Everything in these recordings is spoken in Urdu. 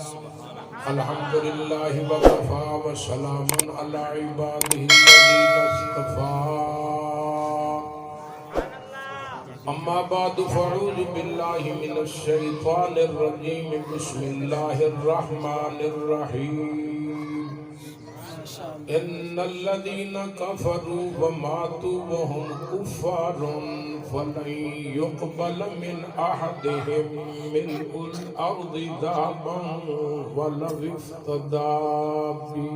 الحمد لله وكفى وسلام على عباده الذين اصطفى أما بعد فأعوذ بالله من الشيطان الرجيم بسم الله الرحمن الرحيم إن الذين كفروا وماتوا وهم كفار فلن يقبل من أحدهم ملء الأرض ذهبا ولو افتدى به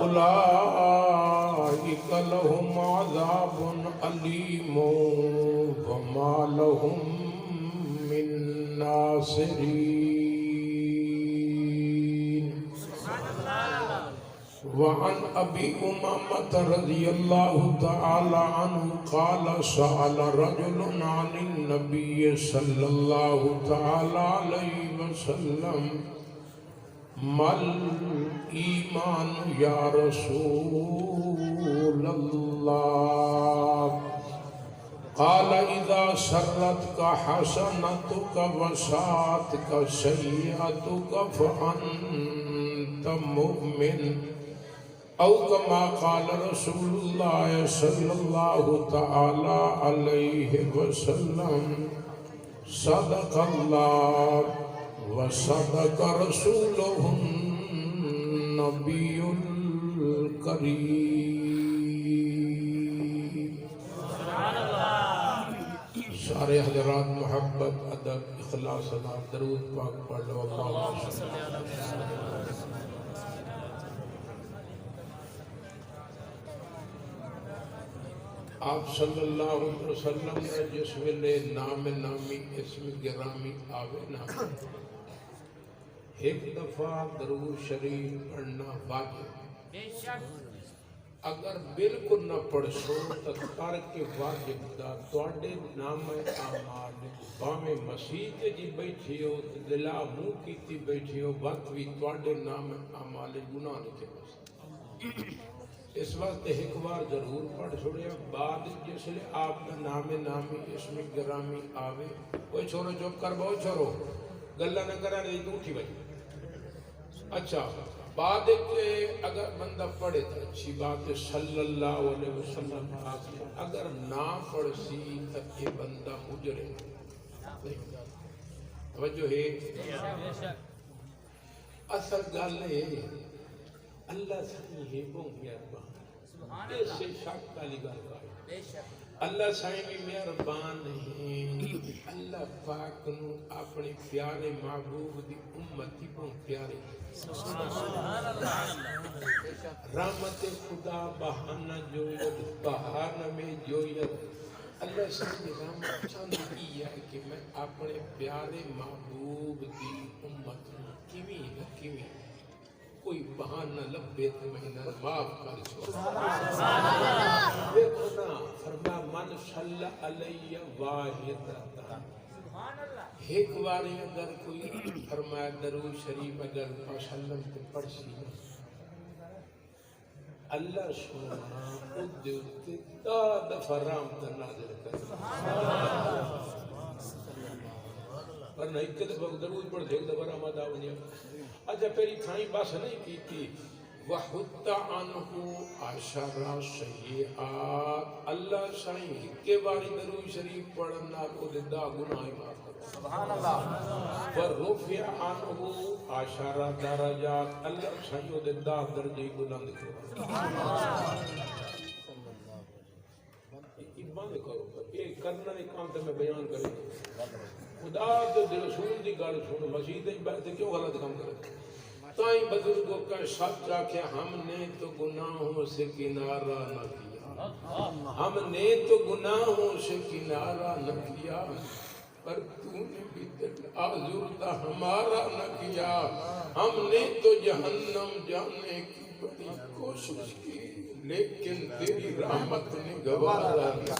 أولئك لهم عذاب أليم وما لهم من ناصرين. وعن أبي أمامة رضي الله تعالى عنه قال سأل رجل عن النبي صلى الله تعالى عليه وسلم ما الإيمان يا رسول الله؟ قال إذا سرتك حسنتك وساءتك سيئتك فأنت مؤمن أو كما قال رسول الله صلى الله تعالى عليه وسلم صدق الله وصدق رسوله النبي الكريم. سارے حضرات محبت ادب اخلاص صلاۃ درود پاک پڑھ لو. اللہم صل علی آپ صلی اللہ علیہ وسلم نے جس ویلے نام نامی اسم گرامی آوے نا ایک دفعہ درود شریف پڑھنا واجب. اگر بالکل نہ پڑھ سو تو ترک واجب دا تواڈے نام اعمال باویں مسیح جی بیٹھی ہو دلا منہ کیتی بیٹھی ہو وقت بھی تواڈے نام اعمال گناہ لکھے بس. اس وقت ایک بار ضرور پڑھ چھوڑیا بعد جس لئے آپ کا نام نامی اسم گرامی آوے کوئی چھوڑو چپ کر بہو چھوڑو گلہ نہ کرا نہیں تو اٹھی بھائی. اچھا بعد اگر بندہ پڑھے تو اچھی بات ہے صلی اللہ علیہ وسلم اگر نہ پڑھ سی تو یہ بندہ مجرم توجہ ہے. اصل گل ہے اللہ سائیں ہے وہ مہربان اس سے شک والی گل ہے. اللہ سائیں بھی مہربان ہیں. اللہ پاک نو اپنے پیارے محبوب دی امت ہی بہت پیارے رحمت خدا بہانہ جوید بہانہ میں جوید. اللہ سائیں بھی رحمت چاند کی ہے کہ میں اپنے پیارے محبوب دی امت کیویں کوئی بہانہ لبے تو میں نہ معاف کر چھوڑ. دیکھو نا فرما من صلی علیہ واحدہ ایک باری اگر کوئی فرمایا درود شریف اگر وسلم تو پڑھ سی اللہ سونا خود دے اتے دا دفعہ رحمت نازل کر. ورنہ ایک دفعہ درود پڑھ دے ایک دفعہ رحمت آونی. اچھا پہلی تھائیں بس نہیں کی تھی وَحُتَّ عَنْهُ عَشَرَ سَيِّئَاتٍ. اللہ سائیں کے باری درود شریف پڑھنا کو دے دا گناہ معاف کرتا. سبحان اللہ. وَرُفِعَ عَنْهُ عَشَرَ دَرَجَاتٍ. اللہ سائیں دے دا درجے بلند کرتا. سبحان اللہ. ایمان کرو یہ کرنا ایک کام تے میں بیان کریں خدا تو رسول دی گل سن مسیح تے بیٹھ کیوں غلط کام کرے. تائیں بزرگوں کا سچ آکھے ہم نے تو گناہوں سے کنارہ نہ کیا. ہم نے تو گناہوں سے کنارہ نہ کیا پر تو نے بھی دل آزردہ ہمارا نہ کیا. ہم نے تو جہنم جانے کی بڑی کوشش کی لیکن تیری رحمت نے گوارا کیا.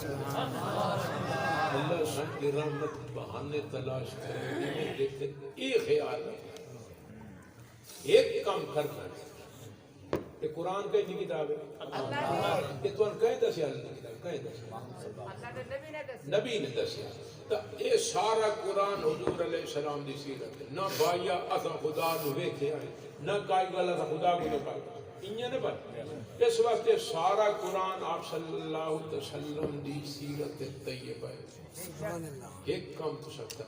اللہ سن کی رحمت بہانے تلاش کریں لیکن ایک خیال ہے ایک کام کرنا ہے یہ قرآن کہیں دی کتاب ہے یہ تو کہیں دسیا کتاب کہیں دسیا نبی نے دسیا تو یہ سارا قرآن حضور علیہ السلام دی سیرت ہے نہ بایا اساں خدا نو ویکھیا ہے نہ کائی گل اساں خدا کو نہ پایا انہیں نہیں پایا اس واسطے سارا قرآن آپ صلی اللہ علیہ وسلم دی سیرت طیبہ ہے ایک کام تو سکتا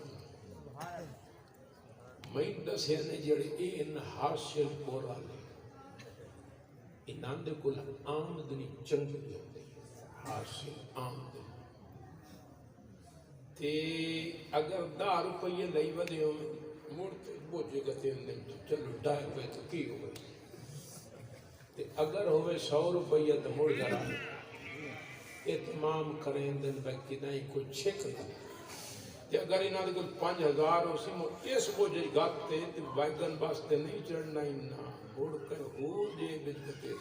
میں دسیا نے جڑے این حاصل پورا لے انہاں دے کل آمدنی چنگی ہوتی حاصل آمدنی تے اگر 10 روپیے لئی ودے ہوں مڑ تے بوجھے گتے اندر چلو 2.5 روپے تو کی ہو گئی تے اگر ہوئے 100 روپیہ تو مڑ جا اتمام کریں دن بکی نہیں کوئی چھک نہیں تے اگر انہاں دے کوئی 5000 ہو سی مو اس بوجھے گاتے تے ویگن باستے نہیں چڑھنا ہی نہ مڑ کر ہو جے بجتے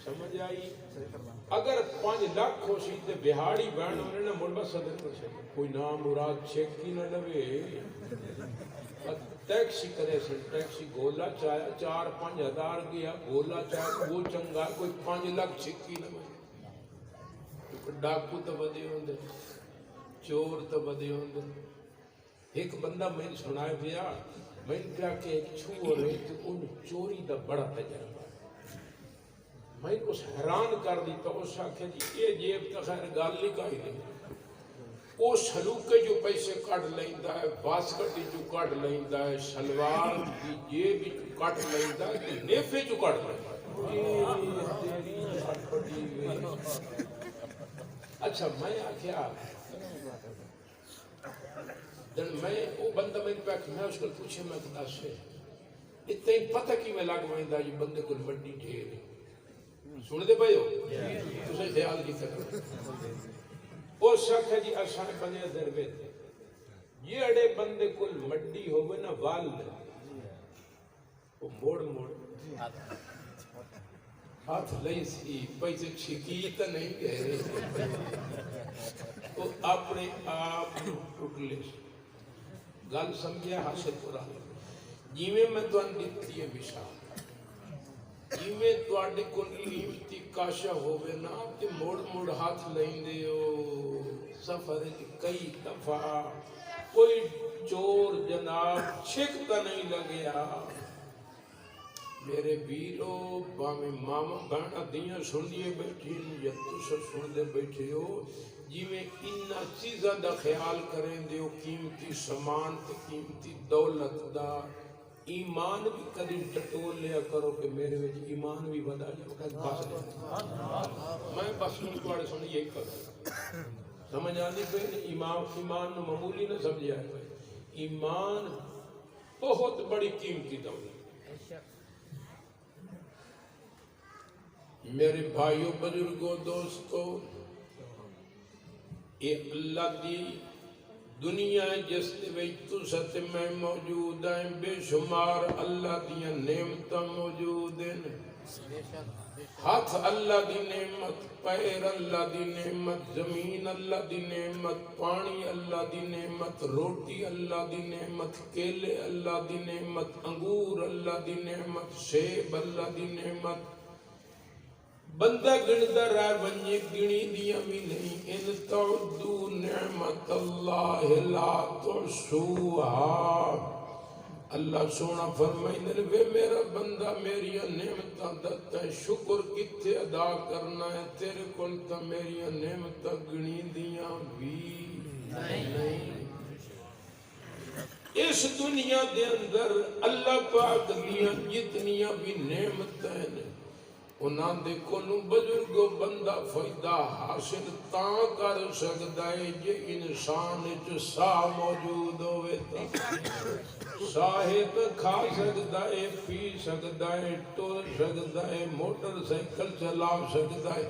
سمجھ آئی اگر 5 لاکھ ہو سی تے بہاڑی بہن ہونے نہ مڑ بس صدر کر سکتے کوئی نام مراد چھک کی نہ لوے ٹیکسی کرے سے ٹیکسی گولا چاہیا 4-5 ہزار گیا گولا چاہیا وہ چنگا کوئی 5 لاکھ چھکی نہ میں ڈاکو تو بدے ہوں دے چور تو بدے ہوں دے ایک بندہ میں نے سنائے پیا میں نے کہا کہ ایک چھو رہے تو ان چوری دا بڑا تجربہ میں اس حیران کر دی تو اس آکھے جی یہ جیب تا خیر گال لکھائی نہیں وہ سلوکے جو پیسے کٹ لیندہ ہے باسکٹی جو کٹ لیندہ ہے شلوار کی جیب جو کٹ لیندہ ہے نیفے جو کٹ لیندہ ہے اچھا میں آکھیا جن میں وہ بندہ میں پہ میں اس کو پوچھے میں کتا سے اتنا ہی پتہ کی میں لگ وائندہ یہ بندے کو بڑی ڈھیر سن دے پہے ہو تو سے خیال کی طرح وہ شک ہے جی اشان بنے ضربے تھے یہ اڑے بندے کو مڈی ہوئے نا وال دے وہ موڑ موڑ ہاتھ لئی سی پیسے چھکی تا نہیں گئے وہ اپنے آپ ٹوٹ لے گل سمجھے حاصل پورا جیویں میں تو دیتی ہے مثال جیویں تواڈے کول قیمتی کاشا ہوے نا تے موڑ موڑ ہاتھ لیندے ہو سفر کئی دفعہ کوئی چور جناب چھکتا نہیں لگیا میرے بیرو باویں ماما بہنا دیاں سنیے بیٹھی یا تسا سن دے بیٹھے ہو جیویں انہاں چیزاں دا خیال کریں دیو قیمتی سامان تے قیمتی دولت دا ایمان بھی کدی ٹٹول لیا کرو کہ میرے وچ ایمان بھی بدا جائے بس میں بس تواڈے سن یہی کروں سمجھ آندی پئی ایمان نو معمولی نہ سمجھیا ہے ایمان بہت بڑی قیمتی دولت میرے بھائیوں بزرگوں دوستوں یہ اللہ دی دنیا جس وچ تساں میں موجود ہیں بے شمار اللہ دی نعمتاں موجود ہیں ہاتھ اللہ دی نعمت پیر اللہ دی نعمت زمین اللہ دی نعمت پانی اللہ دی نعمت روٹی اللہ دی نعمت کیلے اللہ دی نعمت انگور اللہ دی نعمت سیب اللہ دی نعمت بندہ گندا رہ ونجے گنی دیاں بھی نہیں ان تعدو نعمت اللہ لا تحصوها اللہ سونا فرمائے وے میرا بندہ میری نعمتاں دتا ہے شکر کتے ادا کرنا ہے تیرے کول تا میری نعمتاں گنی دیاں بھی نہیں اس دنیا دے اندر اللہ پاک دیاں جتنیاں بھی نعمتاں ہیں انہاں دے کولوں بزرگو بندہ فائدہ حاصل تاں کر سکدا ہے جے انسان وچ ساہ موجود ہوئے تا ساہ تے کھا سکدا ہے پی سکدا ہے ٹر سکدا ہے موٹر سائیکل چلا سکدا ہے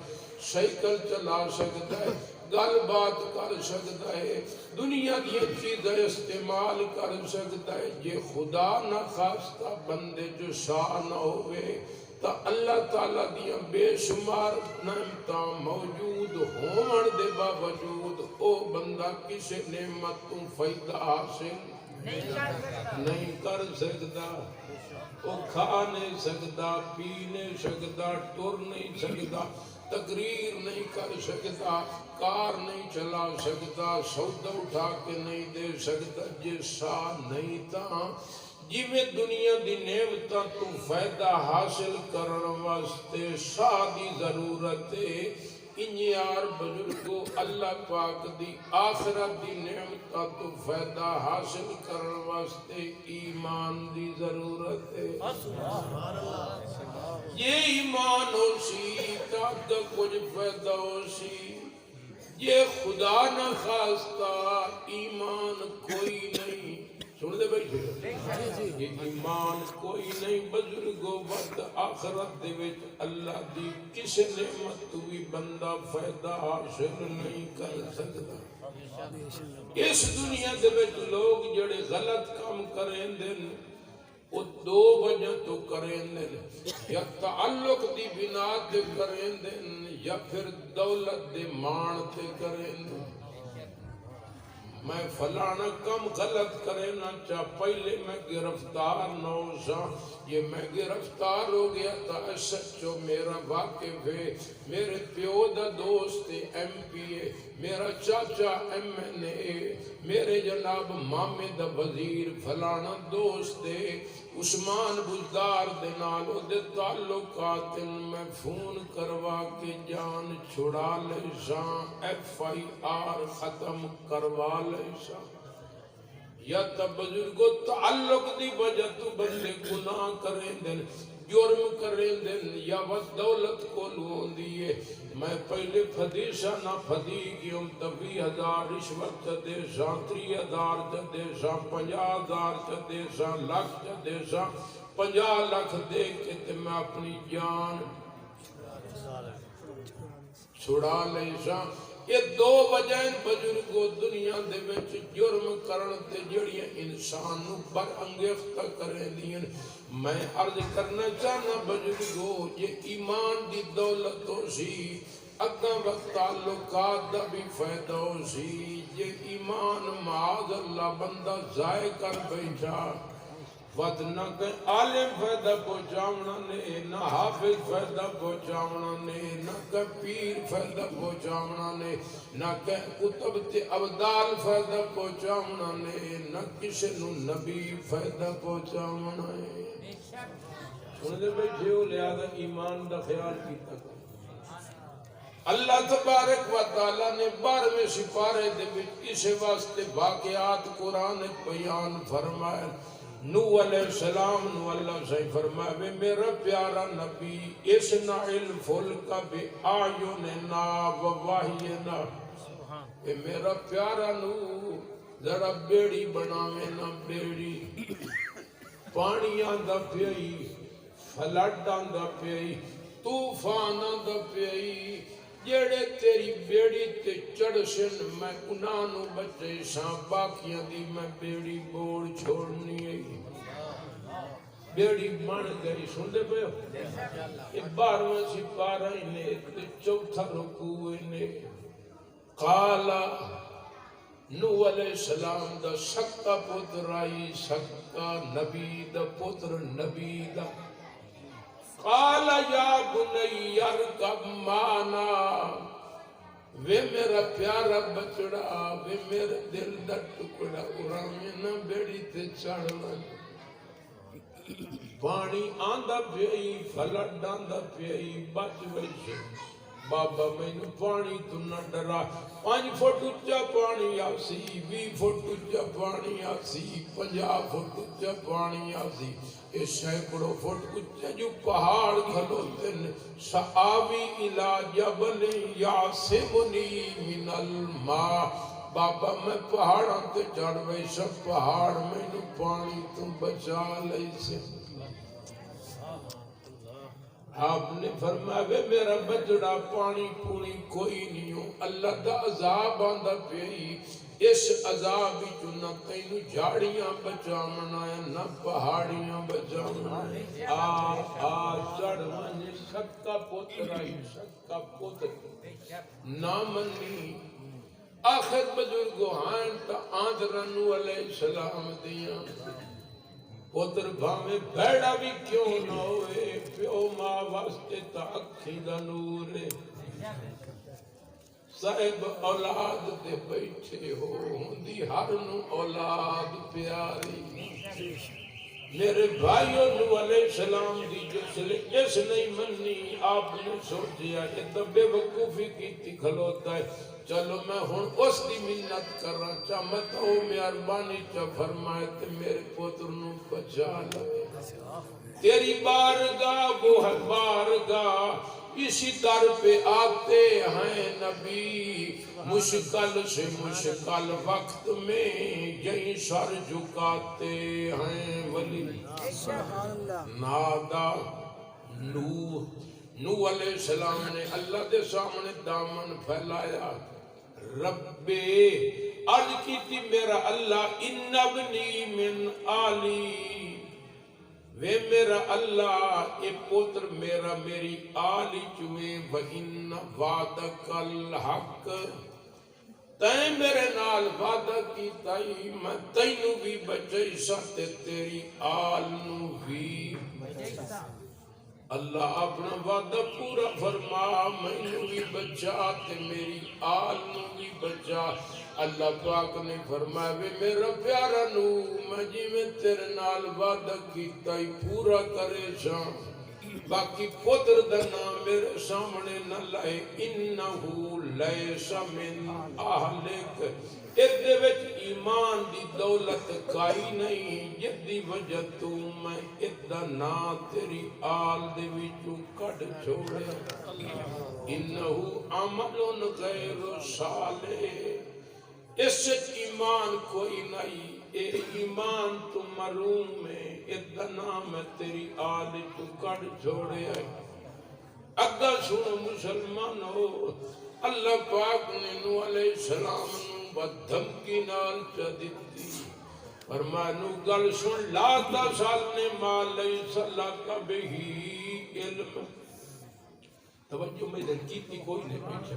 سائیکل چلا سکدا ہے گل بات کر سکدا ہے دنیا دی چیزیں استعمال کر سکدا ہے جے خدا نہ خواستہ بندے جو ساہ نہ ہوئے تا اللہ تعالیٰ دیاں بے شمار نعمتاں موجود ہون دے باوجود او بندہ کسے نعمت تو فائدہ حاصل نہیں کر سکتا وہ کھا نہیں سکتا پی نہیں سکتا ٹر نہیں سکتا تقریر نہیں کر سکتا کار نہیں چلا سکتا سودا اٹھا کے نہیں دے سکتا جے سا نہیں تا جی میں دنیا دی نعمتاں تو فائدہ حاصل کرن واسطے سا دی ضرورت ہے انجیار بزرگو اللہ پاک دی آخرت دی نعمتاں تو فائدہ حاصل کرن واسطے ایمان دی ضرورت ہے یہ ایمان ہو سی تاک کچھ فائدہ ہو سی یہ خدا نہ خواستہ ایمان کوئی نہیں سن دے بیٹھے یہ ایمان کوئی نہیں بزرگو ود آخرت دے وچ اللہ دی کس نعمت تو بھی بندہ فائدہ حاصل نہیں کر سکتا اس دنیا دے وچ لوگ جڑے غلط کام کریں دن وہ دو وجہ تو کریں دن یا تعلق دی بنا تے کریں دن یا پھر دولت دے مان تے کریں دن میں فلانا کم غلط کرے نہ چاہ پہلے میں گرفتار نہ ہو سا یہ میں گرفتار ہو گیا تا سچو میرا واقف ہے میرے پیو دا دوست ایم پی اے میرا چاچا ایم این اے میرے جناب مامے دا وزیر فلانا دوست ہے عثمان بزدار دے نالو دے تعلقات میں فون کروا کے جان چھڑا لے ساں ایف آئی آر ختم کروا لے ساں یا تب بزرگو تعلق دی وجہ تو بندے گناہ کریں دن جرم کریں دن یا وقت دولت کو لون دیئے میں پہلے فدیشہ نہ فدی گیوں 20,000 رشوت دے ساں 30,000 دے ساں 50,000 دے ساں لاکھ دے ساں 50 لاکھ دے کے تے میں اپنی جان چھڑا لے ساں یہ دو وجہیں بزرگو دنیا دے وچ جرم کرن تے جڑیاں انسان نو برانگیختہ کریں دین میں عرض کرنا چاہنا بزرگو یہ ایمان دی دولت ہو سی اگاں وقت تعلقات دا بھی فائدہ ہو سی یہ ایمان معاذ اللہ بندہ ضائع کر بیٹھا وقت نہ کہ عالم فائدہ پہنچاونا نے نہ حافظ فائدہ پہنچاونا نے نہ کہ پیر فائدہ پہنچاونا نے نہ کہ کتب تے ابدال فائدہ پہنچاونا نے نہ کسی نو نبی فائدہ پہنچاونا ہے سن دے بیٹھے ہو لہذا ایمان دا خیال کیتا اللہ تبارک و تعالیٰ نے 12ویں سپارے دے وچ اس واسطے واقعات قرآن بیان فرمایا نوح علیہ السلام نو اللہ سے فرمائے میرا پیارا نبی اسنا الفلک بی آیوننا و وحینا اے میرا پیارا نو ذرا بیڑی بناوے نا بیڑی پانی آندہ پیئی فلڈ آندہ پیئی طوفان آندہ پیئی جیڑے تیری بیڑی تے چڑھشن میں انہوں بچے ساں باقیاں دی میں بیڑی بوڑ چھوڑنی ہے بیڑی بن گئی سن دے پہ یہ 12واں سپارہ انہیں چوتھا رکوع انہیں قالا نوح علیہ السلام دا سکا پتر آئی سکا نبی دا پتر نبی دا قال یا بنی ارکب مانا وے میرا پیارا بچڑا وے میرے دل دا ٹکڑا اڑاویں نہ بیڑی تے چڑھنا پانی آندہ پیئی فلڈ آندہ پیئی بچ ویسے بابا میں نے پانی تو نہ ڈرا 5 فٹ اچھا پانی آسی 20 فٹ اچھا پانی آسی 50 فٹ اچھا پانی آسی اس سینکڑوں فٹ اچھا جو پہاڑ کھلوتے ہیں سآوی الہ جبل یاسمنی من الماء بابا میں پہاڑاں تے چڑھ ویسا پہاڑ میں نے پانی تو بچا لئی سے آپ نے فرمایا میرا بچڑا پانی پوری کوئی نہیں ہو اللہ دا عذاب آندہ پیئی اس عذاب جو نہ تینو جھاڑیاں بچامنا ہے نہ پہاڑیاں بچامنا ہے چڑھ مانی سکا پتر آئی سکا پتر نامنی آخر بزرگ ہاں تا آندرنو علیہ السلام دیاں پتر بھامے بھیڑا بھی کیوں نہ ہوئے پیو ماں واسطے تا اکھی دا نور صاحب اولاد دے بیٹھے ہو ہوندی ہر نو اولاد پیاری میرے بھائیوں نو علیہ السلام دی جس نہیں منی آپ نے سوچیا یہ تو بے وقوفی کی کھلوتا ہے چلو میں ہن اس دی منت کر رہا چاہتا ہوں مہربانی چا فرمائے تے میرے پتر نو بچا لے تیری بارگاہ وہ ہے بارگاہ اسی در پہ آتے ہیں نبی مشکل سے مشکل وقت میں یہی سر جھکاتے ہیں ولی نادا نوح علیہ السلام نے اللہ دے سامنے دامن پھیلایا ربے عرض کی تھی میرا اللہ ان ابنی من آلی وے میرا اللہ اے پتر میرا میری آلی چویں وَإِنَّ وَعْدَكَ الْحَقِّ تائیں میرے نال وعدہ کی تائی میں تینو بھی بچائی ساتے تیری آل نو بھی اللہ اپنا وعدہ پورا فرما میں بھی بچا تے میری آل نو بھی بچا اللہ پاک نے فرمایا وے میرا پیارا نو میں جی میں تیرے نال وعدہ کیتا ہی پورا کرے جاں باقی پتر دا نام میرے سامنے نہ لائے انہو لیس من اہلک ادھے وچ ایمان دی دولت کائی نہیں جدی وجہ تو میں ادھا نا تیری آل دے وچوں کڑ چھوڑے انہو عمل غیر صالح اس ایمان کوئی نہیں اے ایمان تو معلوم ہے ادھا نا میں تیری آل تو کڑ چھوڑے آئی اگا سنو مسلمان ہو اللہ پاک نے نوح علیہ السلام نو بدھمکی نال چا دیتی فرمانو گل سن لا تسالنی ما لیس لک بہی علم توجہ میں کیتی کوئی نہیں پیچھے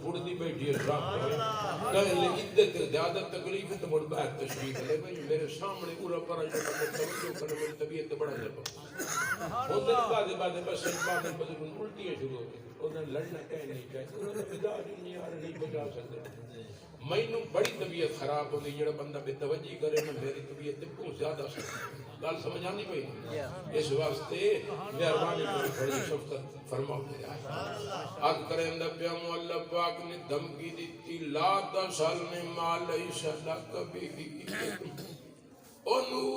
پھڑ دی بیٹھی ہے صاحب کہنے لے عدت زیادہ تکلیف ہے تو مڑ باہر تشریف لے میرے سامنے پورا پرا جو توجہ کرنے میری طبیعت بڑا جب ہوندے بعد بس بعد بزرگ الٹی ہے شروع ہو گئی انہیں لڑنا کہنے نہیں چاہیے انہوں نے مزاج نہیں آ رہا نہیں بچا سکتے میں بڑی طبیعت خراب ہو گئی جڑا بندہ بے توجہ کرے نا میری طبیعت بہت زیادہ گل سمجھ آنی پئی اس واسطے مہربانی کوئی بڑی شفقت فرماؤ حق کرے اندر پیامو اللہ پاک نے دھمکی دیتی لا تسالنی ما لیس لک بہ انو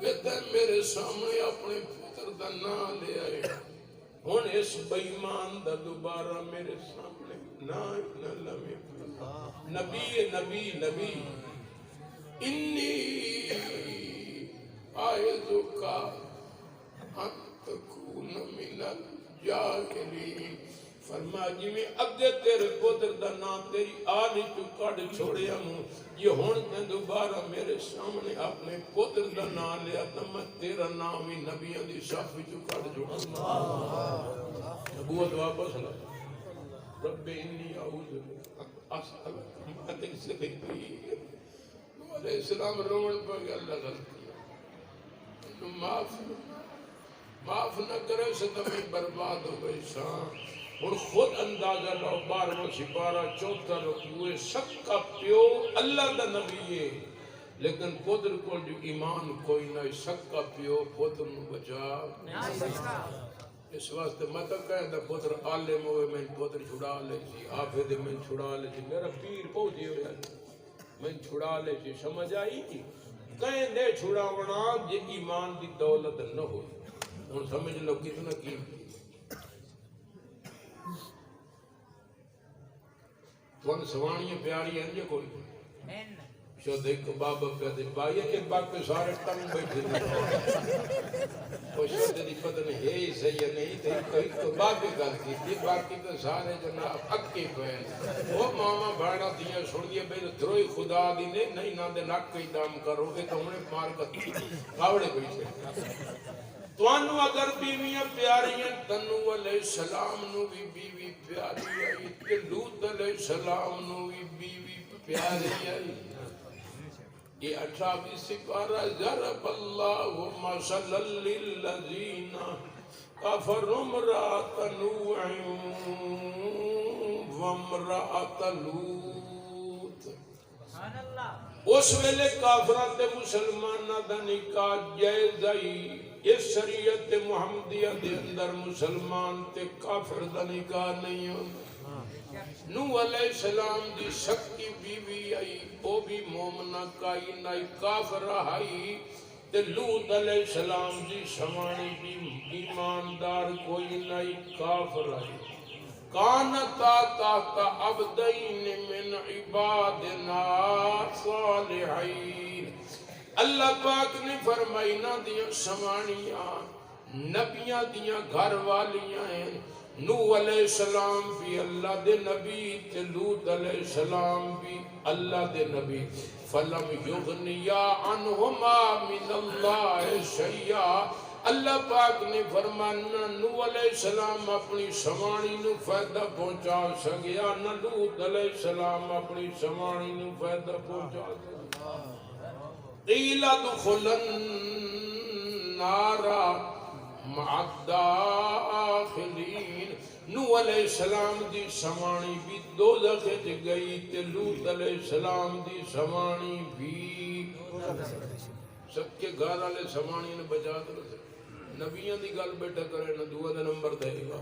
کہتا ہے میرے سامنے اپنے پتر دا نام لے آئے ہن اس بےمان دا دوبارہ میرے سامنے نہ لمے نبی انی آئذک ان تکون من الجاہلین فرما جی میں اگے تیرے پتر دا نام تیری آلی تو کڑ چھوڑیا ہوں یہ ہون تے دوبارہ میرے سامنے اپنے پتر دا نام لیا تو میں تیرا نام ہی نبیوں دی صف تو کڑ چھوڑا نبوت واپس لگا رب انی اعوذ اسألک ماتک سے بہتری علیہ السلام رومن پر اللہ غلطی معاف نہ کرے سے تمہیں برباد ہو گئی شان اور خود اندازہ لو 12واں سپارہ 4 رکوع سب کا پیو اللہ دا نبی ہے لیکن پتر کو جو ایمان کوئی نہ سب کا پیو پتر نو بچا اس واسطے مت کہندا پتر عالم ہوئے میں پتر چھڑا لے سی حافظ میں چھڑا لے سی میرا پیر پہنچی ہویا میں چھڑا لے سی سمجھ آئی کہیں دے چھڑاونا جے ایمان دی دولت نہ ہو ہن سمجھ لو کتنا قیمتی تون سوانیاں پیاری ہیں جے کوئی شو دیکھ بابا کہتے بائی ایک باقی سارے ٹنگ بیٹھے وہ شو دی پتن ہے ہی صحیح نہیں تھی کوئی تو باقی گل کی تھی باقی تو سارے جناب اکی پہن وہ ماما بھاڑا دیا چھوڑ دیا بے دروئی خدا دی نہیں نہ دے نک کئی دام کرو گے تو انہیں مار کر کاوڑے بیٹھے توانو اگر بیویاں پیاریاں تنو علیہ السلام نو بھی بیوی پیاری آئی کہ لوط علیہ السلام نو بھی بیوی پیاری آئی. یہ 18ویں سپارہ ضرب اللہ مثلا للذین کفروا امرأۃ نوح وامرأۃ لوط. اس ویلے کافراں تے مسلماناں دا نکاح جائز آئی. اس شریعت محمدیہ دے اندر مسلمان تے کافر دا نکاح نہیں ہوندا. نوح علیہ السلام دی سکی بیوی آئی او بھی مومنہ کائی نائی کافر آئی. تے لوط علیہ السلام دی سمانی بھی ایماندار کوئی نائی کافر آئی. کانتا تحت عبدین من عبادنا صالحین. اللہ پاک نے فرمائی نہ دیاں سمانیاں نبیاں دیاں گھر والیاں ہیں. نوح علیہ السلام بھی اللہ دے نبی تے لوط علیہ السلام بھی اللہ دے نبی. فلم یغنیا عنہما من اللہ شیئا. اللہ پاک نے فرمانا نوح علیہ السلام اپنی سمانی نو فائدہ پہنچا سکیا نہ لوط علیہ السلام اپنی سمانی نو فائدہ پہنچا سکیا. قیل ادخلا النار مع الداخلین. نوح علیہ السلام دی سمانی بھی دوزخ وچ گئی تے لوط علیہ السلام دی سمانی بھی. سب کے گھر والے سمانی نے بچا دے. نبیوں دی گل بیٹھا کرے نہ دعا دا نمبر دے گا.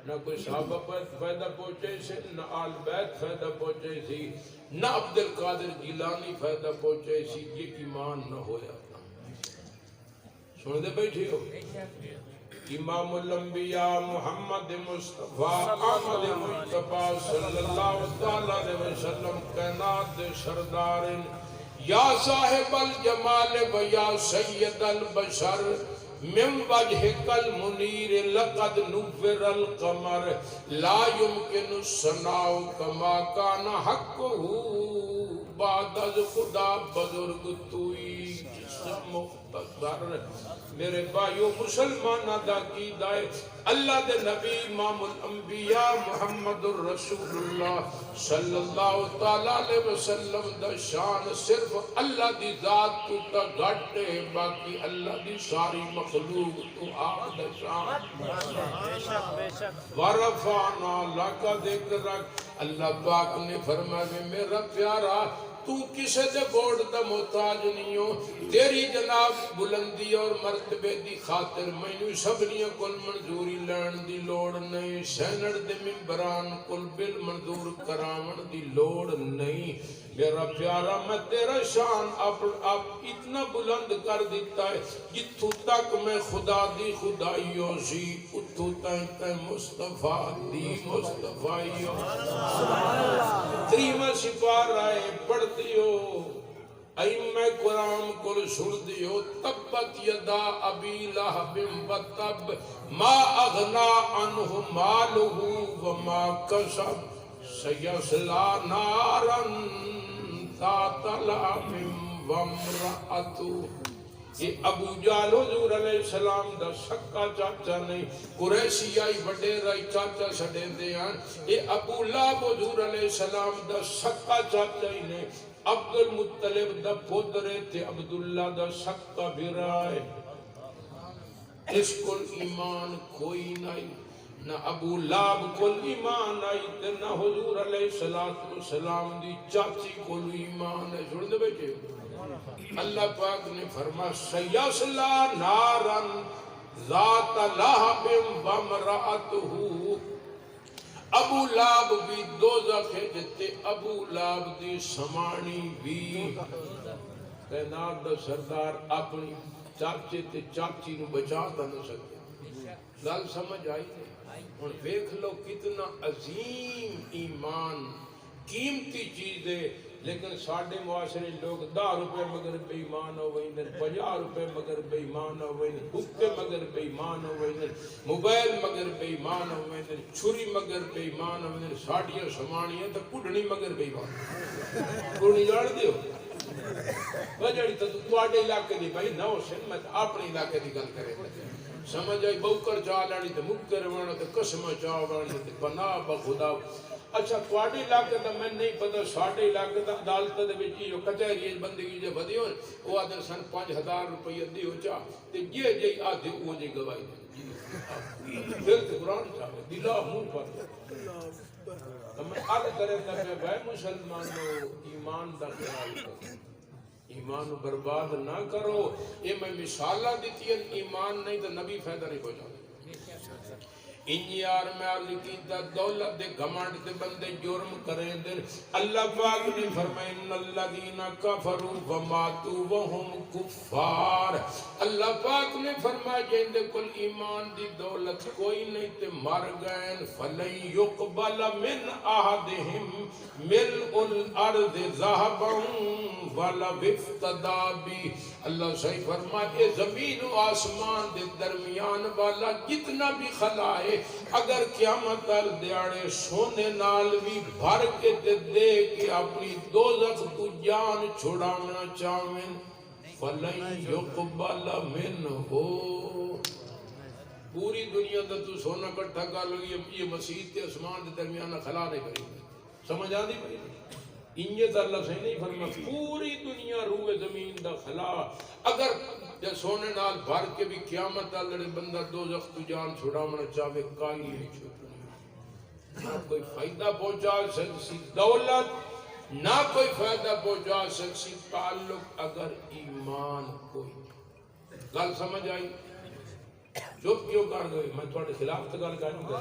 نہ کوئی صحابہ پر فائدہ پہنچے سے نہ آل بیت فائدہ پہنچے سی نہ عبد القادر جیلانی فائدہ پہنچے سی. یہ ایمان نہ ہویا. سن دے بیٹھے ہو. امام الانبیاء محمد مصطفیٰ احمد مصطفیٰ صلی اللہ علیہ وسلم کائنات دے سردار. یا صاحب الجمال و یا سید البشر من وجهك المنیر لقد نور القمر لا يمكن الثناء كما كان حقه بعد از خدا بزرگ توئی. مختصر میرے بھائیو مسلمانہ دا کی دائے اللہ دے نبی امام الانبیاء محمد الرسول اللہ صلی اللہ تعالیٰ علیہ وسلم دا شان صرف اللہ دی ذات تو تا گھٹے باقی اللہ دی ساری مخلوق تو آپ دا شان. ورفعنا لک ذکرک. اللہ پاک نے فرمایا میرا پیارا تو کسے دے بورڈ دا محتاج نہیں ہو. تیری جناب بلندی اور مرتبے دی خاطر مینوں سبنیاں کل منظوری لین دی لوڑ نہیں. سینٹ دے ممبران کل بل منظور کراون دی لوڑ نہیں. میرا پیارا میں تیرا شان اب اتنا بلند کر دیتا ہے جتھوں تک میں خدا دی خدائیوں سی اتھوں تک مصطفیٰ دی مصطفیٰیوں. تریمہ سپارہ پڑھ دیو ائمہ قرآن کل سن دیو. تبت یدا ابی لہب وتب ما اغنا عنہ مالہ وما کسب سیصلی نارا ذات لہب وامرأتہ. یہ ابو جہل حضور علیہ السلام دا سکا چاچا نہیں. قریشی آئی بڑے رائی چاچا سڑے دے ہیں. یہ ابو لہب حضور علیہ السلام دا سکا چاچا ہی نہیں. عبد المطلب دا پودرے تھے عبداللہ دا سکا بھی رائے. اس کل ایمان کوئی نہیں. نہ ابو لہب کل ایمان آئی تے نہ حضور علیہ السلام دی چاچی کل ایمان ہے. سن دے بیٹھے اللہ پاک نے فرمایا سیصلی نارا ذات لہب وامرأتہ. ابو لہب بھی دوزخ جتے ابو لہب دی سمانی بھی. کائنات دا سردار اپنی چاچے تے چاچی نو بچا تا نہ سکتے. گل سمجھ آئی نہیں. ہن دیکھ لو کتنا عظیم ایمان قیمتی چیز ہے. لیکن ساڑھے معاشرے لوگ 10 روپے مگر بے ایمان ہو گئے 50 روپے مگر بے ایمان ہو گئے حکے مگر بے ایمان ہو گئے موبائل مگر بے ایمان ہو گئے چھری مگر بے ایمان ہو گئے. ساڑھیاں سمانیاں تو کڑنی مگر بے ایمان. کڑنی جان دیو وجڑی تو تواڈے علاقے دی بھائی نہ حسین میں اپنے علاقے دی گل کرے سمجھ آئی بوکر چاہ لانی تے مکر وانا تے قسم چاہ وانی تے پناہ بخدا اچھا تواڈے علاقے دا میں نہیں پتہ ساڈے علاقے دا عدالت دے وچ جو کچہری بندگی جو ودی ہون او آدھے سن 5000 روپے دی ہو چا تے جے جے آدھے او جے گواہی دل تے قرآن چاہے دلا منہ پر تو میں عرض کرے تے بھائی مسلمانوں ایمان دا خیال کرو ایمان برباد نہ کرو یہ میں مثالہ دیتی ہے ایمان نہیں تو نبی فائدہ نہیں پہنچا انجیار میں عرض کیتا دولت دے گھمنڈ دے بندے جرم کریں دے اللہ پاک نے فرمائے ان الذین کفروا وماتوا وهم کفار اللہ پاک نے فرمایا جن دے کل ایمان دی دولت کوئی نہیں تے مر گئے فلن يقبل من احدهم ملء الارض ذهبا ولا افتدى بی اللہ صحیح فرمایا اے زمین و آسمان دے درمیان والا جتنا بھی خلا ہے اگر قیامت تر دیاڑے سونے نال بھی بھر کے دے کے اپنی دوزخ تو جان چھڑانا چاہیں فَلَن يُقْبَلَ مِنْهُ پوری دنیا دا تو سونا کٹھا کر لو یہ مسیح تے اسمان دے درمیان خلا نہیں کری سمجھ آ دی پڑی انجے تا اللہ صحیح نہیں فرما پوری دنیا روح زمین دا خلا اگر یا سونے نال بھر کے بھی قیامت لڑے بندہ دوزخ تو جان چھڑاونا چاہے کائی نہیں چھوٹنی نہ کوئی فائدہ پہنچا سکسی دولت نہ کوئی فائدہ پہنچا سکسی تعلق اگر ایمان کوئی گل سمجھ آئی چپ کیوں کر گئے میں تھوڑے خلاف تو گل کروں گا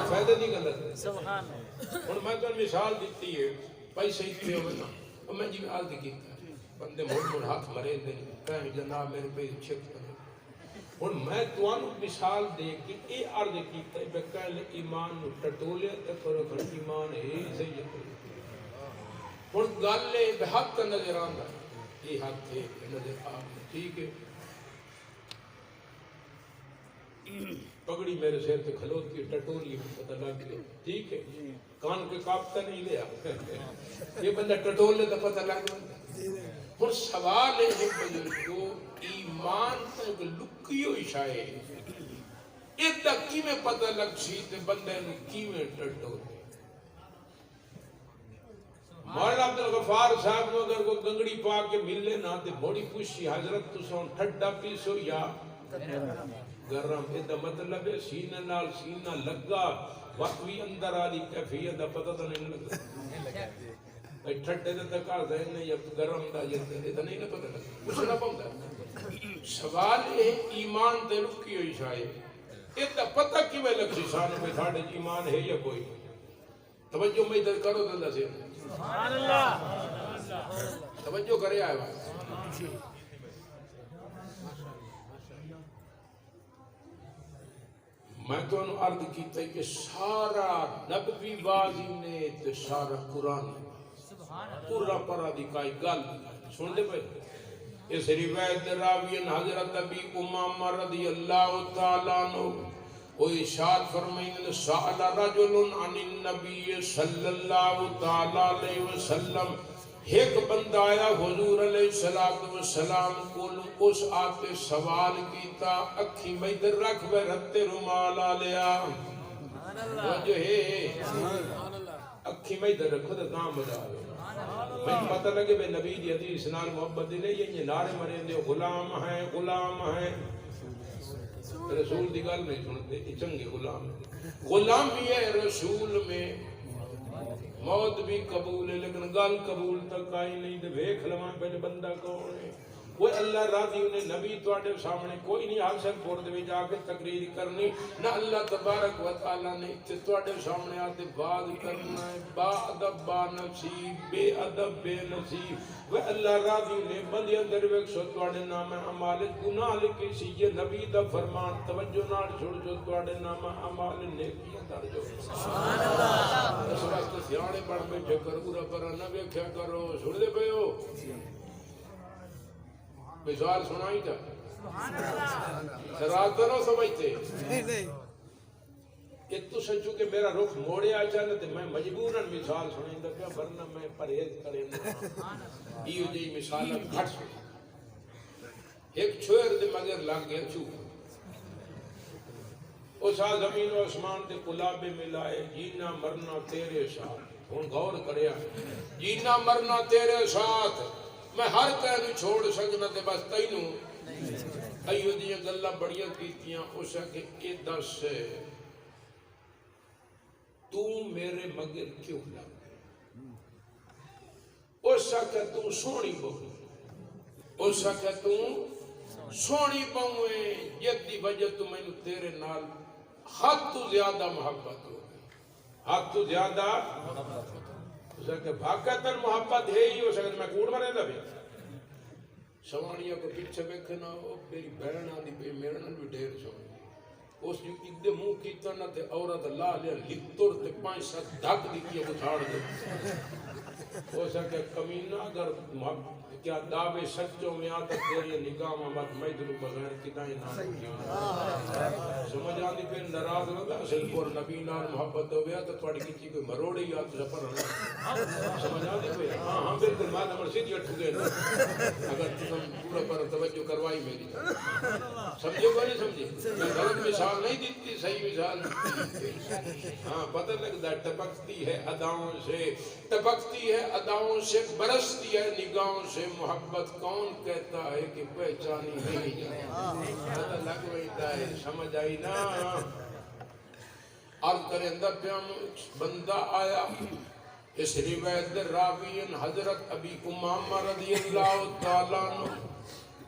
فائدہ نہیں گل ہے اور میں تو مثال دیتی ہے پیسے اتنے ہوئے نا اور میں جی آل دی کیتا بندے موڑ ہاتھ مرے دے کہیں جناب میرے پہ چھک کرے اور میں توانو مثال دے کہ اے عرض کیتا ہے بکل ایمان نو ٹٹولے تے کرو پھر ایمان ہے صحیح ہے اور گل لے بحق کا نظر آندا یہ حق ہے نظر آندا ٹھیک ہے پگڑی میرے سر پہ کھلوتی ٹٹولی پتہ لگ گیا ٹھیک ہے کان کے کاپتا نہیں لیا یہ بندہ ٹٹولے تو پتہ لگ گیا اور سوال ہے بزرگو ایمان تک لکی ہوئی شائع ایک تک کی میں پتہ لگ سی تے بندے نے کی میں ٹٹولے مولانا عبدالغفار صاحب نے اگر کوئی گنگڑی پا کے ملے نہ تے بڑی خوشی حضرت تو سون ٹھڈا پیسو یا گرم یہ مطلب ہے سینہ نال سینہ لگا وقت بھی اندر آلی کیفیت دا پتہ تو نہیں لگا بھائی ٹھڈے دے تکار ذہن نے یا گرم دا یہ تو نہیں پتہ لگا کچھ نہ پاؤں سوال ہے ایمان تے رکی ہوئی شاید یہ تو پتہ کی میں لگ سی سانے میں تھاڑے ایمان ہے یا کوئی توجہ میں ادھر کرو تو اللہ سے سبحان اللہ توجہ کرے آئے بات میں تو انہوں عرض کیتا ہے کہ سارا نبوی بازی نے تے سارا قرآن پورا پرا دکھائی گل سن دے پہلے اس روایت راوین حضرت ابی امامہ رضی اللہ تعالیٰ عنہ وہ ارشاد فرمائیں سأل رجل عن النبی صلی اللہ تعالیٰ علیہ وسلم ایک بندہ آیا حضور علیہ السلام کو اس آتے سوال کیتا اکھی میں در رکھ بے رتے رومال آلیا وہ جو ہے اکھی میں در رکھو در نام بدا میں پتہ لگے بے نبی دی حدیث نال محبت دی لے یہ نعرے مرے دے غلام ہیں رسول دی گل نہیں سنتے یہ چنگے غلام ہیں غلامی ہے رسول میں موت بھی قبول ہے لیکن گل قبول تک آئی نہیں دے ویکھ لواں پہلے بندہ کون ہے وہ اللہ راضی انہیں نبی تواڈے سامنے کوئی نہیں حاصل پور دے جا کے تقریر کرنی نہ اللہ تبارک و تعالی نے تے تواڈے سامنے آتے بات کرنا ہے با ادب با نصیب بے ادب بے نصیب وہ اللہ راضی نے بندے اندر ویکھ سو تواڈے نام اعمال گناہ لکھی سی یہ نبی دا فرمان توجہ نال چھوڑ جو تواڈے نام اعمال نیکیاں درج ہو سبحان اللہ اس واسطے سیانے پڑھ بیٹھے کرو پر نہ ویکھیا کرو سن دے پیو مثال سنائی تھا سرات تو نہ سمجھتے کہ تو سچو کہ میرا رخ موڑیا چاہنا تے میں مجبوراً مثال سنیں دا پیا ورنہ میں پرہیز کریں دا یہ جی مثال گھٹ سن ایک چھوئر دے مگر لگ گیا چھو اس آ زمین و اسمان تے قلابے ملائے جینا مرنا تیرے ساتھ ہن غور کریا جینا مرنا تیرے ساتھ میں ہر کہنو چھوڑ سکنا تے بس تینوں ایو دیاں گلہ بڑیاں کیتیاں اس کہ اے دس تو میرے مگر کیوں لگ اس کہ تو سونی بہو اس کہ تو سونی بہو جد دی وجہ تو میں تیرے نال حد تو زیادہ محبت ہو گئی حد تو زیادہ اس کہ بھاگتن محبت ہے ہی اس کہ میں کوڑ مرے دا بھی سوانیاں کو پیچھے بیکھنا ہو میری بہن آدھی پہ میرے نال بھی ڈھیر سوانی اس جو ادھے منہ کیتا نہ تے عورت لا لیا لکتر تے 5-7 دھک دیتی بچھاڑ دے ہو سکے کمینہ اگر کیا دعوے سچوں میں آتا تیری نگاہ محمد میدر بغیر کتائیں نام کیا سمجھ آدھی پھر نراز نہ تھا اصل پر نبی نال محبت ہو گیا تو تھوڑی کچی کوئی مروڑی یاد سفر رہا سمجھ آدھی پھر ہاں بالکل مادہ مرسید یہ ٹھگے نا اگر تم پورا پر توجہ کروائی میری سمجھے کو نہیں سمجھے میں غلط مثال نہیں دیتی صحیح مثال ہاں پتہ لگتا ہے ٹپکتی ہے اداؤں سے برستی ہے نگاہوں سے محبت کون کہتا ہے کہ پہچانی نہیں جاتی پتہ لگ رہتا ہے سمجھ آئی نا عرض کریں اندر پیام بندہ آیا اس روایت راوین حضرت ابی امامہ رضی اللہ تعالیٰ عنہ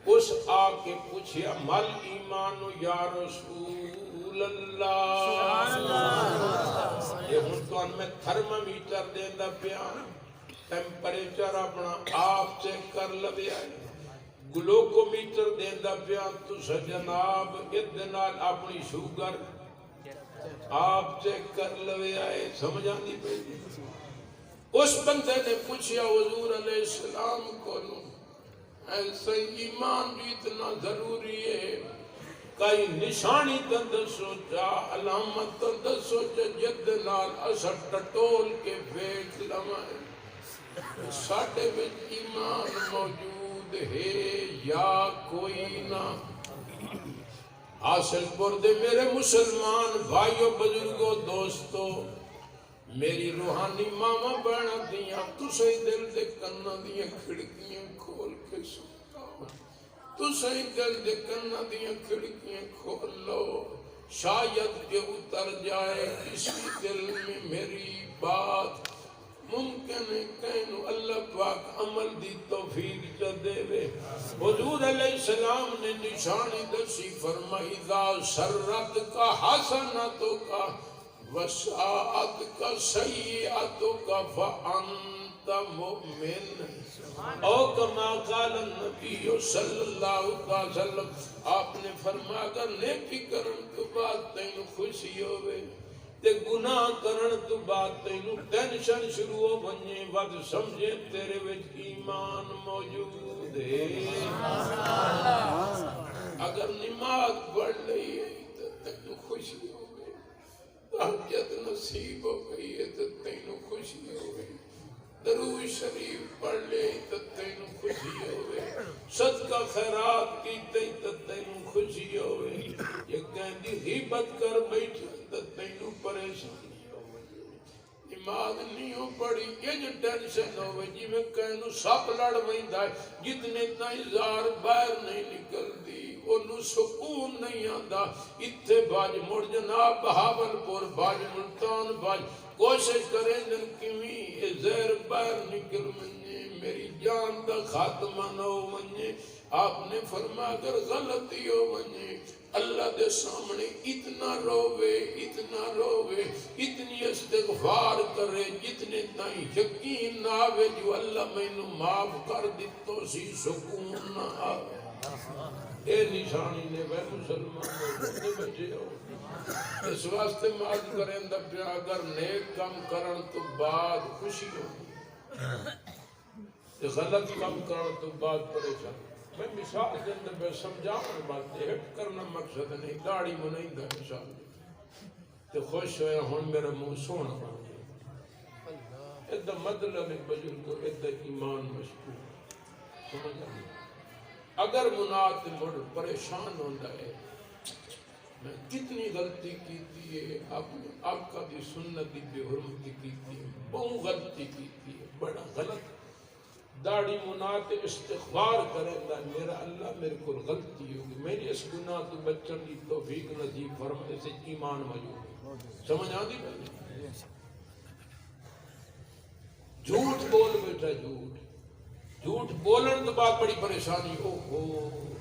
اس آ کے پوچھیا مل ایمان یا رسول اللہ یہ ہن تو ان میں تھرمامیٹر دیندہ پیان ٹیمپریچر اپنا آپ چیک کر لبے آئے گلوکومیٹر دیندہ پیان تو جناب ادنال اپنی شوگر آپ چیک کر لبے آئے سمجھان دی پہ اس بندے نے پوچھیا حضور علیہ السلام کو ایسا ایمان جو اتنا ضروری ہے کئی نشانی تند سوچا علامت تند سوچا جد نال اثر ٹٹول کے بیٹھ لمائے ساڑھے وچ ایمان موجود ہے یا کوئی نہ حاصل پر دے میرے مسلمان بھائیوں بزرگوں دوستوں میری روحانی ماما بڑھنا دیاں تو صحیح دل دے کنہ دیاں کھڑکیاں کھول کے سکتا ہوں تو صحیح دل دے کنہ دیاں کھڑکیاں کھول لو شاید کہ اتر جائے کسی دل میں میری بات ممکن ہے کہنو اللہ پاک عمل دی توفیق چا دے وے حضور علیہ السلام نے نشانی دسی فرمائی اذا سرت کا حسنتو کا وساعت کا سیئت کا فانت مؤمن او کما قال النبی صلی اللہ علیہ وسلم آپ نے فرمایا اگر نیکی کرن تو بات تینو خوشی ہوئے تے گناہ کرن تو بات تینو ٹینشن شروع ہو بنجے ود سمجھے تیرے وچ ایمان موجود ہے اگر نماز پڑھ لئی ہے تو تینو خوشی ہو تہجد نصیب ہو گئی ہے تو تینوں خوشی ہو گئی درود شریف پڑھ لے تو تینوں خوشی ہو گئی صدقہ خیرات کی تو تینوں خوشی ہو گئی یہ کہندی غیبت کر بیٹھا تو تینوں پریشانی ہو گئی نماز نہیں ہو پڑی یہ جو ٹینشن ہو گئی جی میں کہنوں سب لڑ ویندہ ہے جتنے تائیں زار باہر نہیں نکل دی انہوں سکون نہیں آندہ اتھے باج مڑ جناب بہاول پور باج ملتان باج کوشش کریں جن کیویں یہ زہر باہر نکل منجے میری جان دا خاتمہ نہ ہو منجے آپ نے فرمایا اگر غلطی ہو منجے اللہ دے سامنے اتنا روے اتنی استغفار کرے جتنے تائیں یقین نہ آوے جو اللہ میں نو معاف کر دیتو سی سکون نہ آوے اے نشانی نے وہ مسلمان نے بچے ہو اس واسطے ماد کریں دب اگر نیک کم کرن تو بعد خوشی ہو غلط کم کرن تو بعد پریشان میں مثال کے اندر میں سمجھاؤں بات ہٹ کرنا مقصد نہیں داڑھی میں نہیں دا مثال تو خوش ہویا ہوں میرا منہ سونا بن گیا ادھا مطلب بزرگ ادھا ایمان مشکور سمجھ آئی اگر منات مڑ پریشان ہوتا ہے میں کتنی غلطی کی تھی اپنے آقا دی سنت دی بے حرمتی کی تھی بہت غلطی کی تھی بڑا غلط داڑھی منات استغفار کرے گا میرا اللہ میرے کو غلطی ہوگی میری اس گناہ تو بچن دی توفیق نصیب فرمائے سے ایمان موجود سمجھ آتی پہلے جھوٹ بول بیٹا جھوٹ بولن تو بات بڑی پریشانی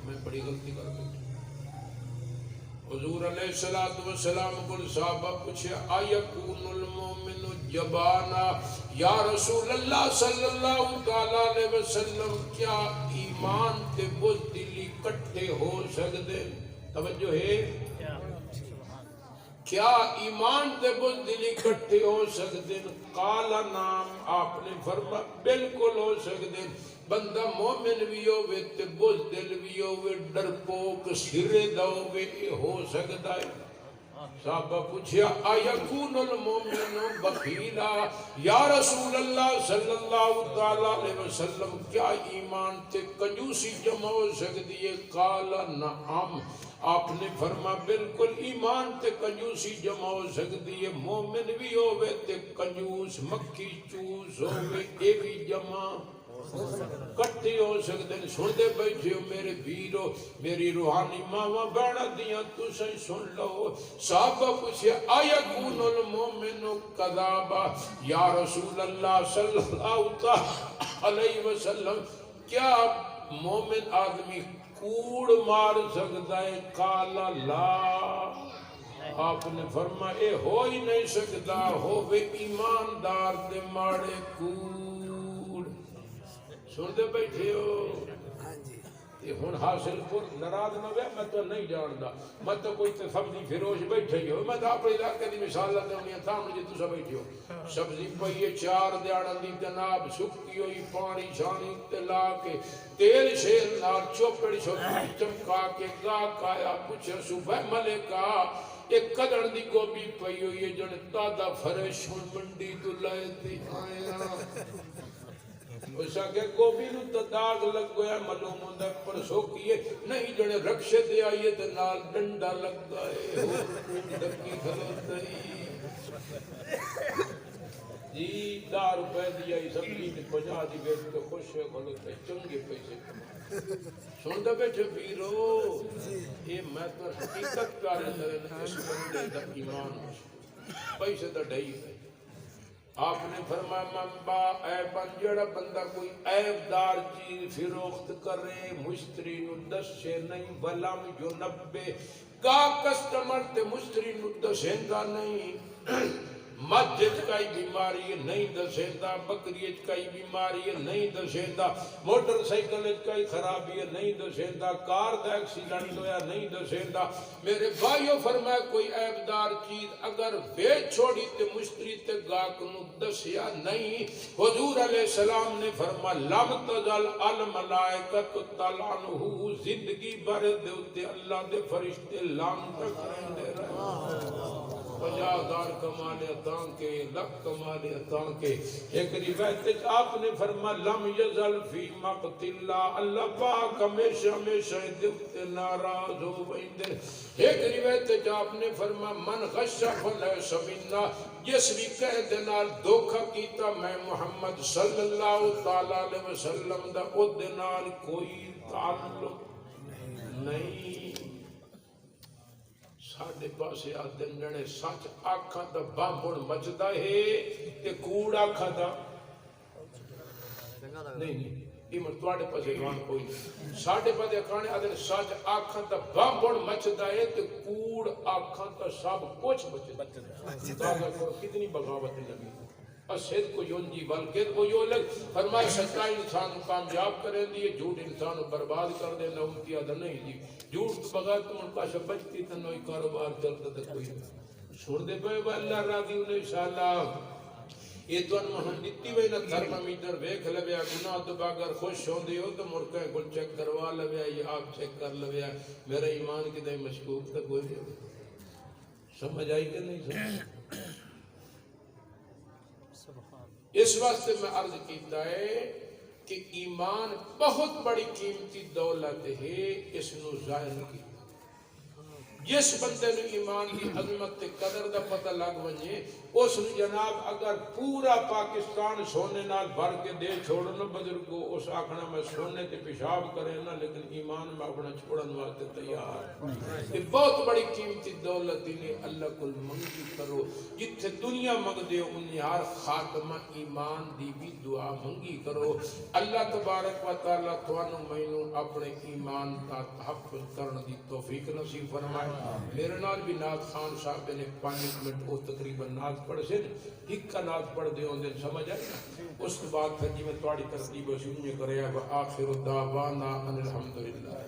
میں بڑی غلطی کر بیٹا حضور علیہ السلام کو صحابہ پوچھے آیکون المومن جبانا یا رسول اللہ صلی اللہ علیہ وسلم کیا ایمان تے بزدلی کٹھے ہو سکتے توجہ ہے کیا ایمان تے بزدلی کٹھے ہو سکتے قال نام آپ نے فرمایا بالکل ہو سکتے بندہ مومن بھی ہوئے تے بزدل بھی ہوئے ڈرپوک سرے دا ہوئے ہو سکتا ہے صحابہ پوچھیا آیکون المومن بخیلا یا رسول اللہ صلی اللہ علیہ وسلم کیا ایمان تے کنجوسی جمع ہو سکتی ہے قال نعم آپ نے فرما بالکل ایمان تے کنجوسی جمع ہو سکتی ہے مومن بھی ہوئے تے کنجوس مکھی چوس ہوئے اے بھی جمع کٹھے ہو سکتے ہیں سن دے بیٹھے ہو میرے بیرو میری روحانی ماما بیڑا دیا تو سہی سن لو صحابہ پوچھے آیکون المومن کذابا یا رسول اللہ صلی اللہ علیہ وسلم کیا مومن آدمی کوڑ مار سکتا ہے قال لا آپ نے فرمایا اے ہو ہی نہیں سکتا ہووے ایماندار دے ماڑے کوڑ سن دے بیٹھے ہو یہ ہن حاصل پر ناراض نہ ہوئے میں تو نہیں جاندا میں تو کوئی تے سبزی فروش بیٹھے ہو میں تو اپنے علاقے دی مثال لاتے ہونی سامنے جی تسا بیٹھے ہو سبزی پئی ہے 4 دیاڑاں دی جناب سکی ہوئی پانی شانی تے لا کے تیل شیر نال چوپڑ چھوٹی چمکا کے گا کایا پوچھے صبح ملکا ایک قدر دی گوبھی پئی ہوئی ہے جن تازہ فریش منڈی تو لائے تھی آیا اس کہ گوبھی نو تو داغ لگ گیا معلوم ہوندا پر سو کیے نہیں جڑے رکشے تے آئیے تے نال ڈنڈا لگدا ہے دکی کھلوتا جی 10 روپے دی آئی سبزی تے 50 دی بیچ کے خوش ہے کھلوتے چنگے پیسے سن دے بیٹھے پیرو یہ میں تو حقیقت کر رہا اس بندے دا ایمان پیسے دا ڈھائی ہے آپ نے فرمایا منبا عیبن جڑا بندہ کوئی عیب دار چیز فروخت کرے مشتری نو دسے نہیں ولم جو نبے کا کسٹمر تے مشتری نو دسیندا نہیں مسجد کئی بیماری ہے نہیں دسیندا بکری کئی بیماری ہے نہیں دسیندا موٹر سائیکل کئی خرابی ہے نہیں دسیندا کار دا ایکسیڈنٹ ہویا نہیں دسیندا میرے بھائیو فرمایا کوئی عیب دار چیز اگر بیچ چھوڑی تے مشتری تے گاہک نو دسیا نہیں حضور علیہ السلام نے فرمایا لم تزل الملائکۃ تلعنہ زندگی بھر دے تے اللہ دے فرشتے لعنت کرندے رہے 50,000 کمانے عطاں کے لکھ کمانے عطاں کے ایک روایت آپ نے فرمایا لم یزل فی مقت اللہ اللہ پاک ہمیشہ دل ناراض ہو بیندے ایک روایت آپ نے فرمایا من غش فلیس منا جس بھی کہہ دنال دھوکہ کیتا میں محمد صلی اللہ علیہ وسلم دا او دنال کوئی تعلق نہیں ساڑھے پاسے آدھے جنے سچ آکھاں دا بامبڑ مچدا ہے تے کوڑ آکھاں دا نہیں ایمن توڑے پاسے گوان کوئی نہیں ساڑھے پاسے کھانے آدھے سچ آکھاں دا بامبڑ مچدا ہے تے کوڑ آکھاں دا سب کچھ مچدا ہے کتنی بغاوت لگی اسید کو یون جی بلکہ وہ یوں لگ فرمائے سچائی انسان کامیاب کریں دیئے جھوٹ انسان برباد کر دے نہ امتی آدھا نہیں جی جھوٹ بغیر تم ان کا شبجتی تا نوئی کاروبار چلتا تا کوئی چھوڑ دے پہ اللہ راضی انہیں انشاءاللہ یہ تو ان محمد دیتی ہوئی نہ تھرمامیٹر بیک لبیا گناہ تو باگر خوش ہوں دی ہو تو مرکہ کل چیک کروا لبیا یہ آپ چیک کر لبیا میرا ایمان کی دائی مشکوک تا کوئی نہیں سمجھ آئی کہ نہیں سمجھ؟ اس واسطے میں عرض کیتا ہے کہ ایمان بہت بڑی قیمتی دولت ہے، اس نو ظاہر کی جس بندے نے ایمان کی عظمت تے قدر دا پتہ لگ ونجے اس نے جناب اگر پورا پاکستان سونے نال بھر کے دے چھوڑنا بزرگو اس آکھنا میں سونے تے پیشاب کرے نا لیکن ایمان میں اپنا چھوڑن واسطے تیار یہ بہت بڑی قیمتی دولت نے اللہ کو منگی کرو جتھے دنیا منگ دے انہیں ہر خاتمہ ایمان دی بھی دعا منگی کرو اللہ تبارک و تعالیٰ توانو مینو اپنے ایمان کا تحفظ کرنے دی توفیق نصیب فرمائے میرے نال بھی ناز خان صاحب نے 5 منٹ وہ تقریباً ناز پڑھ سے ایک کا ناز پڑھ دے ہوں دے سمجھ آئے اس کے بعد پھر جی میں توڑی ترتیب سننے کرے آخر دعوانا ان الحمدللہ